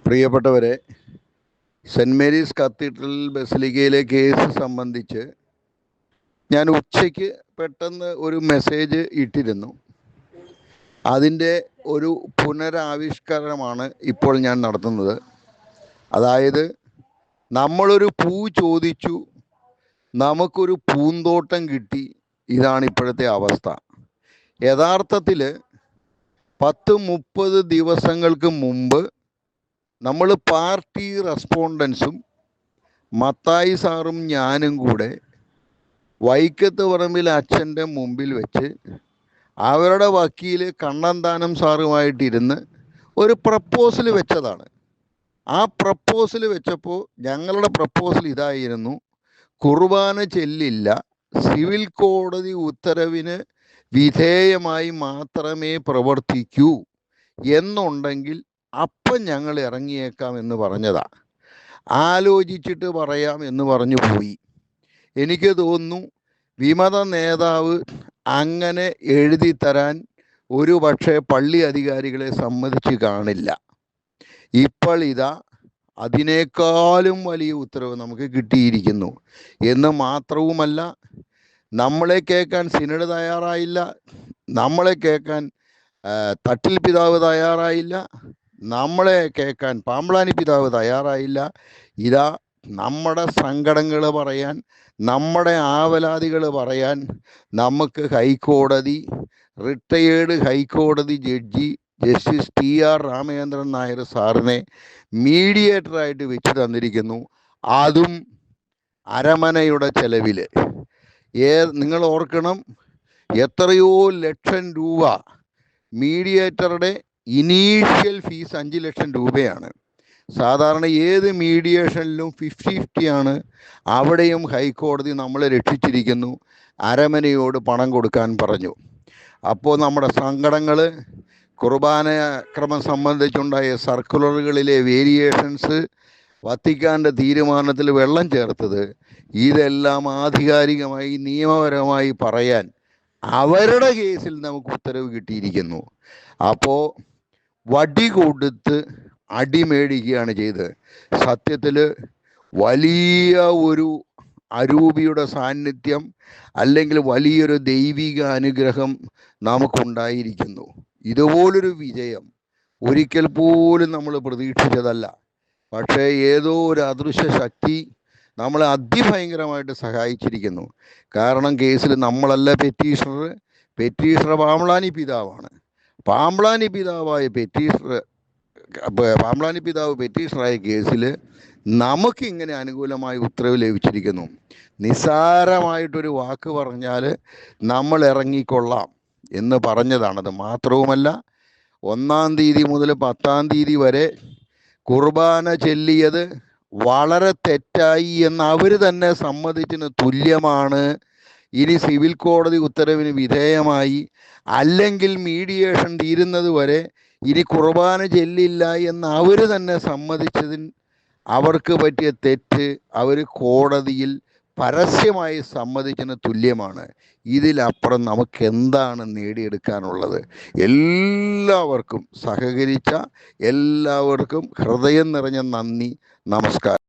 പ്രിയപ്പെട്ടവരെ, cent Mary's cathedral ബസിലിക്കയിലെ case സംബന്ധിച്ച് ഞാൻ ഉച്ചയ്ക്ക് പെട്ടെന്ന് ഒരു മെസ്സേജ് ഇട്ടിരുന്നു. അതിൻ്റെ ഒരു പുനരാവിഷ്കരണമാണ് ഇപ്പോൾ ഞാൻ നടത്തുന്നത്. അതായത്, നമ്മളൊരു പൂ ചോദിച്ചു, നമുക്കൊരു പൂന്തോട്ടം കിട്ടി. ഇതാണ് ഇപ്പോഴത്തെ അവസ്ഥ. യഥാർത്ഥത്തിൽ 10-30 ദിവസങ്ങൾക്ക് മുമ്പ് നമ്മൾ പാർട്ടി റെസ്പോണ്ടൻസും മത്തായി സാറും ഞാനും കൂടെ വൈക്കത്ത് പറമ്പിൽ അച്ഛൻ്റെ മുമ്പിൽ വെച്ച് അവരുടെ വക്കീൽ കണ്ണന്താനം സാറുമായിട്ടിരുന്ന് ഒരു പ്രപ്പോസൽ വെച്ചതാണ്. ആ പ്രപ്പോസൽ വെച്ചപ്പോൾ ഞങ്ങളുടെ പ്രപ്പോസൽ ഇതായിരുന്നു: കുർബാന ചെല്ലില്ല, സിവിൽ കോടതി ഉത്തരവിന് വിധേയമായി മാത്രമേ പ്രവർത്തിക്കൂ എന്നുണ്ടെങ്കിൽ അപ്പം ഞങ്ങൾ ഇറങ്ങിയേക്കാം എന്ന് പറഞ്ഞതാ. ആലോചിച്ചിട്ട് പറയാം എന്ന് പറഞ്ഞു പോയി. എനിക്ക് തോന്നുന്നു വിമത നേതാവ് അങ്ങനെ എഴുതി തരാൻ ഒരു പക്ഷേ പള്ളി അധികാരികളെ സമ്മതിച്ച് കാണില്ല. ഇപ്പോൾ ഇതാ അതിനേക്കാളും വലിയ ഉത്തരവ് നമുക്ക് കിട്ടിയിരിക്കുന്നു എന്ന് മാത്രവുമല്ല, നമ്മളെ കേൾക്കാൻ സിനഡ് തയ്യാറായില്ല, നമ്മളെ കേൾക്കാൻ തട്ടിൽ പിതാവ് തയ്യാറായില്ല, നമ്മളെ കേൾക്കാൻ പാമ്പ്ളാനി പിതാവ് തയ്യാറായില്ല. ഇതാ നമ്മുടെ സങ്കടങ്ങൾ പറയാൻ, നമ്മുടെ ആവലാതികൾ പറയാൻ നമുക്ക് ഹൈക്കോടതി, റിട്ടയേർഡ് ഹൈക്കോടതി judge justice TR Ramachandran Nair സാറിനെ മീഡിയേറ്ററായിട്ട് വെച്ച് തന്നിരിക്കുന്നു. അതും അരമനയുടെ ചെലവിൽ. നിങ്ങൾ ഓർക്കണം, എത്രയോ ലക്ഷം രൂപ മീഡിയേറ്ററുടെ ഇനീഷ്യൽ ഫീസ് 5 ലക്ഷം രൂപയാണ്. സാധാരണ ഏത് മീഡിയേഷനിലും 50-50 ആണ്. അവിടെയും ഹൈക്കോടതി നമ്മളെ രക്ഷിച്ചിരിക്കുന്നു, അരമനയോട് പണം കൊടുക്കാൻ പറഞ്ഞു. അപ്പോൾ നമ്മുടെ സങ്കടങ്ങൾ, കുർബാന ക്രമം സംബന്ധിച്ചുണ്ടായ സർക്കുലറുകളിലെ വേരിയേഷൻസ്, വത്തിക്കാൻ്റെ തീരുമാനത്തിൽ വെള്ളം ചേർത്തത്, ഇതെല്ലാം ആധികാരികമായി നിയമപരമായി പറയാൻ അവരുടെ കേസിൽ നമുക്ക് ഉത്തരവ് കിട്ടിയിരിക്കുന്നു. അപ്പോൾ വടി കൊടുത്ത് അടി മേടിക്കുകയാണ് ചെയ്തത്. സത്യത്തിൽ വലിയ ഒരു അരൂപിയുടെ സാന്നിധ്യം അല്ലെങ്കിൽ വലിയൊരു ദൈവിക അനുഗ്രഹം നമുക്കുണ്ടായിരിക്കുന്നു. ഇതുപോലൊരു വിജയം ഒരിക്കൽ പോലും നമ്മൾ പ്രതീക്ഷിച്ചതല്ല. പക്ഷേ ഏതോ ഒരു അദൃശ്യ ശക്തി നമ്മളെ അതിഭയങ്കരമായിട്ട് സഹായിച്ചിരിക്കുന്നു. കാരണം കേസിൽ നമ്മളല്ല പെറ്റീഷണർ പാമ്പ്ളാനി പിതാവാണ്. പാമ്പ്ളാനി പിതാവ് പെറ്റീഷണറായ കേസിൽ നമുക്കിങ്ങനെ അനുകൂലമായ ഉത്തരവ് ലഭിച്ചിരിക്കുന്നു. നിസ്സാരമായിട്ടൊരു വാക്ക് പറഞ്ഞാൽ നമ്മൾ ഇറങ്ങിക്കൊള്ളാം എന്ന് പറഞ്ഞതാണത്. മാത്രവുമല്ല, 1-ാം തീയതി മുതൽ 10-ാം തീയതി വരെ കുർബാന ചെല്ലിയത് വളരെ തെറ്റായി എന്ന് അവർ തന്നെ സമ്മതിച്ചതിന് തുല്യമാണ്. ഇനി സിവിൽ കോടതി ഉത്തരവിന് വിധേയമായി അല്ലെങ്കിൽ മീഡിയേഷൻ തീരുന്നത് വരെ ഇനി കുർബാന ചെല്ലില്ല എന്ന് അവർ തന്നെ സമ്മതിച്ചതിന് അവർക്ക് പറ്റിയ തെറ്റ് അവർ കോടതിയിൽ പരസ്യമായി സമ്മതിച്ചതിന് തുല്യമാണ്. ഇതിലപ്പുറം നമുക്ക് എന്താണ് നേടിയെടുക്കാനുള്ളത്? എല്ലാവർക്കും സഹകരിച്ച എല്ലാവർക്കും ഹൃദയം നിറഞ്ഞ നന്ദി, നമസ്കാരം.